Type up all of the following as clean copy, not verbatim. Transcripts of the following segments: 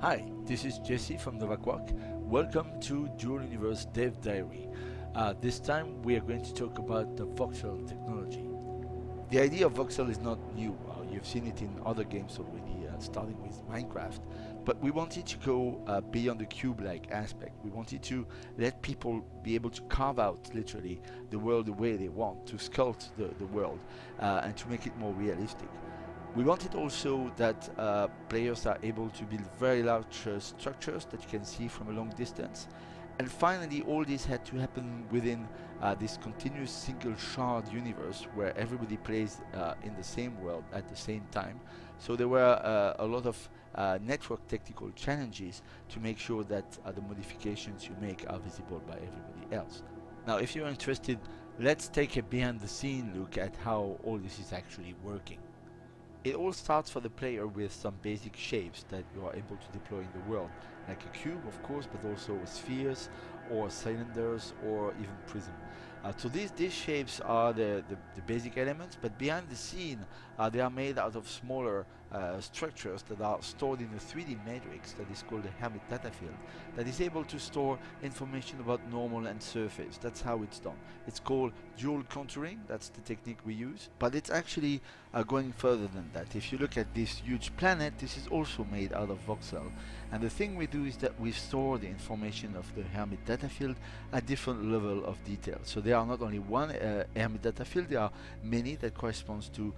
Hi, this is Jesse from Novaquack. Welcome to Dual Universe Dev Diary. This time we are going to talk about the Voxel technology. The idea of Voxel is not new. You've seen it in other games already, starting with Minecraft. But we wanted to go beyond the cube-like aspect. We wanted to let people be able to carve out, literally, the world the way they want, to sculpt the world, and to make it more realistic. We wanted also that players are able to build very large structures that you can see from a long distance. And finally, all this had to happen within this continuous single shard universe where everybody plays in the same world at the same time. So there were a lot of network technical challenges to make sure that the modifications you make are visible by everybody else. Now, if you're interested, let's take a behind the scene look at how all this is actually working. It all starts for the player with some basic shapes that you are able to deploy in the world, like a cube of course, but also spheres or cylinders or even prism. So these shapes are the basic elements, but behind the scene they are made out of smaller structures that are stored in a 3D matrix that is called a Hermit data field that is able to store information about normal and surface. That's how it's done. It's called dual contouring, that's the technique we use, but it's actually going further than that. If you look at this huge planet, this is also made out of voxel, and the thing we do is that we store the information of the Hermit data field at different level of detail. So there are not only one Hermit data field, there are many that corresponds to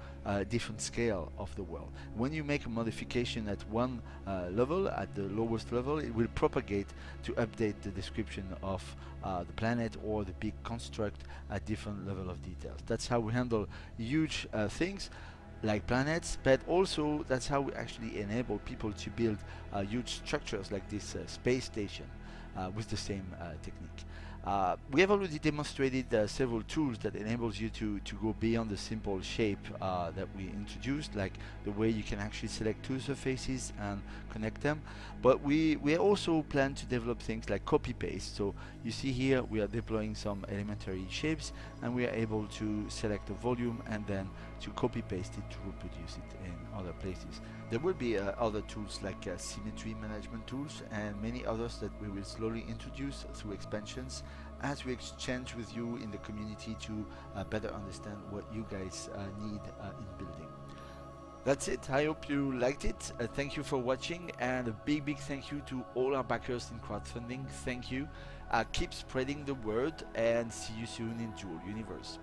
different scale of the world. When you make a modification at one level, at the lowest level, it will propagate to update the description of the planet or the big construct at different level of details. That's how we handle huge things like planets, but also that's how we actually enable people to build huge structures like this space station with the same technique. We have already demonstrated several tools that enables you to go beyond the simple shape that we introduced, like the way you can actually select two surfaces and connect them. But we also plan to develop things like copy paste. So you see here we are deploying some elementary shapes and we are able to select a volume and then to copy paste it to reproduce it in other places. There will be other tools like symmetry management tools and many others that we will slowly introduce through expansions as we exchange with you in the community to better understand what you guys need in building. That's it. I hope you liked it. Thank you for watching, and a big thank you to all our backers in crowdfunding. Thank you. Keep spreading the word and see you soon in Dual Universe.